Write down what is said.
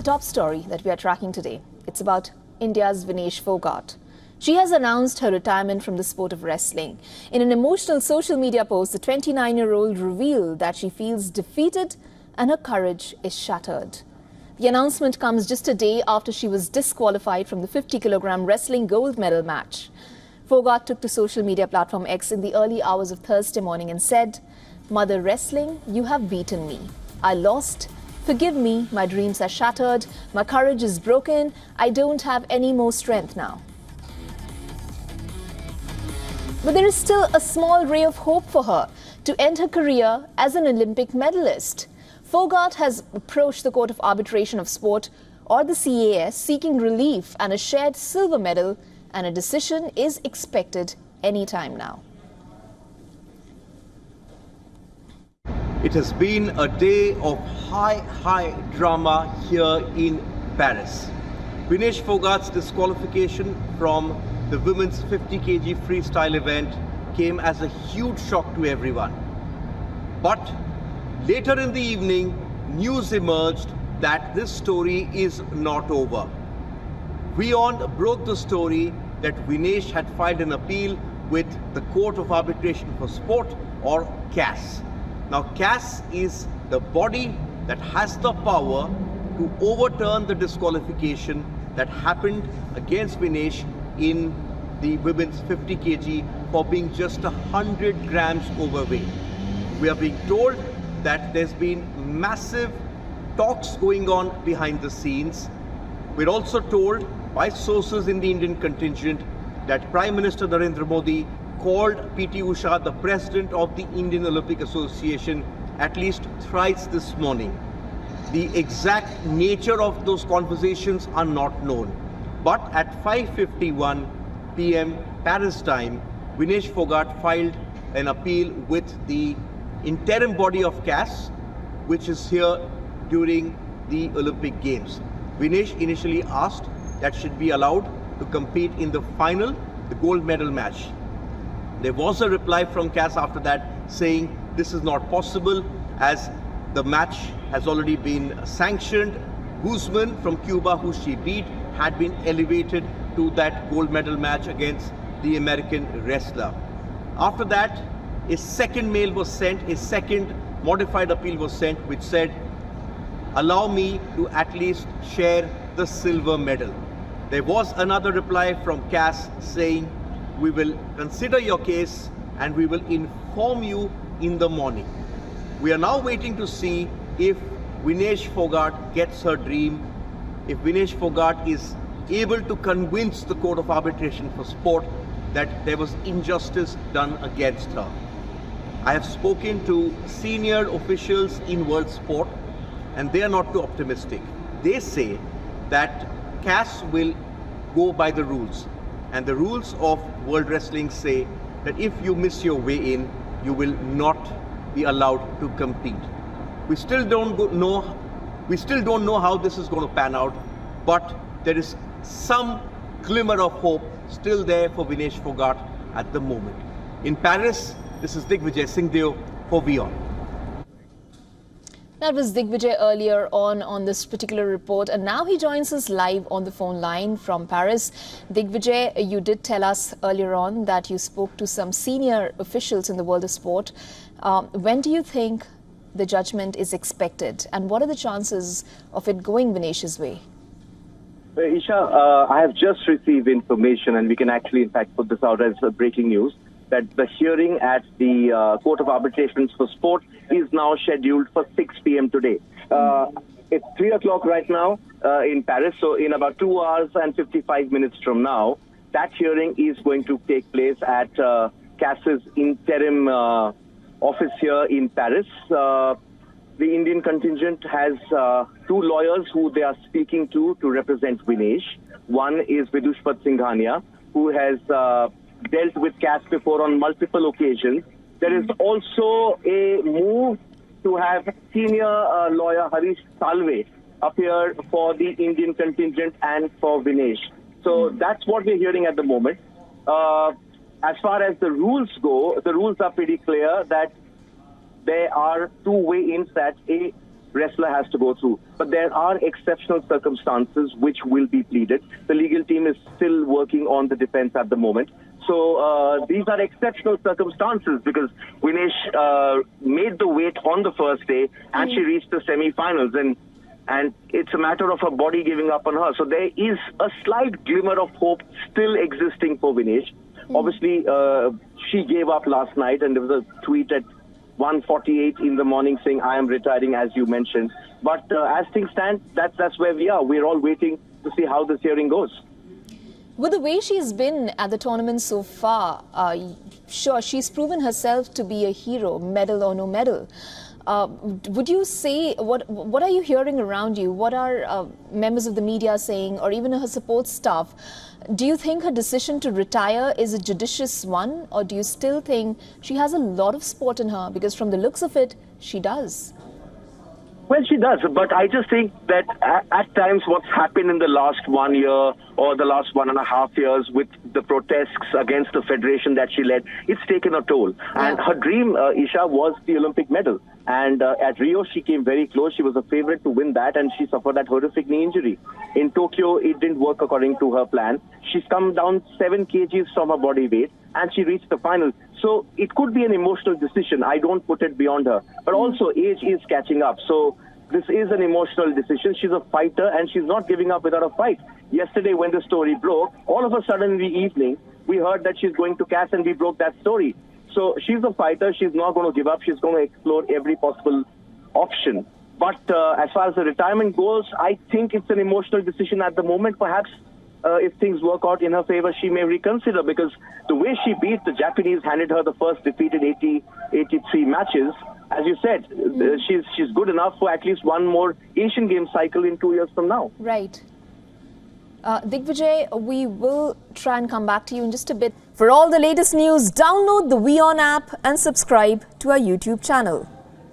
The top story that we are tracking today, it's about India's Vinesh Phogat. She has announced her retirement from the sport of wrestling. In an emotional social media post, the 29-year-old revealed that she feels defeated and her courage is shattered. The announcement comes just a day after she was disqualified from the 50-kilogram wrestling gold medal match. Phogat took to social media platform X in the early hours of Thursday morning and said, "Mother Wrestling, you have beaten me. I lost. Forgive me, my dreams are shattered, my courage is broken, I don't have any more strength now." But there is still a small ray of hope for her to end her career as an Olympic medalist. Phogat has approached the Court of Arbitration of Sport, or the CAS, seeking relief and a shared silver medal, and a decision is expected anytime now. It has been a day of high drama here in Paris. Vinesh Phogat's disqualification from the women's 50 kg freestyle event came as a huge shock to everyone. But later in the evening, news emerged that this story is not over. WION broke the story that Vinesh had filed an appeal with the Court of Arbitration for Sport, or CAS. Now, CAS is the body that has the power to overturn the disqualification that happened against Vinesh in the women's 50 kg for being just 100 grams overweight. We are being told that there's been massive talks going on behind the scenes. We're also told by sources in the Indian contingent that Prime Minister Narendra Modi called PT Usha, the president of the Indian Olympic Association, at least thrice this morning. The exact nature of those conversations are not known. But at 5:51 p.m. Paris time, Vinesh Phogat filed an appeal with the interim body of CAS, which is here during the Olympic Games. Vinesh initially asked that she'd be allowed to compete in the final, the gold medal match. There was a reply from CAS after that saying this is not possible as the match has already been sanctioned. Guzman from Cuba, who she beat, had been elevated to that gold medal match against the American wrestler. After that, a second mail was sent, a second modified appeal was sent, which said, allow me to at least share the silver medal. There was another reply from CAS saying, we will consider your case and we will inform you in the morning. We are now waiting to see if Vinesh Phogat gets her dream, if Vinesh Phogat is able to convince the Court of Arbitration for Sport that there was injustice done against her. I have spoken to senior officials in world sport and they are not too optimistic. They say that CAS will go by the rules, and the rules of world wrestling say that if you miss your way in, you will not be allowed to compete. We still don't know how this is going to pan out, but there is some glimmer of hope still there for Vinesh Phogat at the moment. In Paris, this is Digvijay Singhdeo for WION. That was Digvijay earlier on this particular report, and now he joins us live on the phone line from Paris. Digvijay, you did tell us earlier on that you spoke to some senior officials in the world of sport. When do you think the judgment is expected, and what are the chances of it going Vinesh's way? Isha, I have just received information, and we can actually in fact put this out as breaking news, that the hearing at the Court of Arbitrations for Sport is now scheduled for 6 p.m. today. It's 3 o'clock right now in Paris, so in about 2 hours and 55 minutes from now, that hearing is going to take place at CAS's interim office here in Paris. The Indian contingent has 2 lawyers who they are speaking to represent Vinesh. One is Vidushpat Singhania, who has dealt with CAS before on multiple occasions. There is also a move to have senior lawyer Harish Salve appear for the Indian contingent and for Vinesh. So that's what we're hearing at the moment. As far as the rules go, the rules are pretty clear that there are 2 weigh-ins, that wrestler has to go through. But there are exceptional circumstances which will be pleaded. The legal team is still working on the defense at the moment. So these are exceptional circumstances because Vinesh made the weight on the first day and she reached the semi-finals. And it's a matter of her body giving up on her. So there is a slight glimmer of hope still existing for Vinesh. Obviously, she gave up last night, and there was a tweet at 1:48 in the morning saying, I am retiring, as you mentioned. But as things stand, that's where we are. We're all waiting to see how this hearing goes. With the way she's been at the tournament so far, sure, she's proven herself to be a hero, medal or no medal. Would you say, what are you hearing around you? What are members of the media saying, or even her support staff? Do you think her decision to retire is a judicious one, or do you still think she has a lot of sport in her? Because from the looks of it, she does. Well, she does, but I just think that at times what's happened in the last 1 year or the last 1.5 years with the protests against the federation that she led, it's taken a toll. Yeah. And her dream, Isha, was the Olympic medal. And at Rio, she came very close. She was a favorite to win that, and she suffered that horrific knee injury. In Tokyo, it didn't work according to her plan. She's come down 7 kgs from her body weight, and she reached the final. So it could be an emotional decision. I don't put it beyond her. But also, age is catching up. So this is an emotional decision. She's a fighter, and she's not giving up without a fight. Yesterday, when the story broke, all of a sudden in the evening, we heard that she's going to CAS, and we broke that story. So she's a fighter. She's not going to give up. She's going to explore every possible option. But as far as the retirement goes, I think it's an emotional decision at the moment. Perhaps if things work out in her favor, she may reconsider, because the way she beat the Japanese, handed her the first defeat in 83 matches. As you said, she's good enough for at least one more Asian Games cycle in 2 years from now. Right. Digvijay, we will try and come back to you in just a bit. For all the latest news, download the WION app and subscribe to our YouTube channel.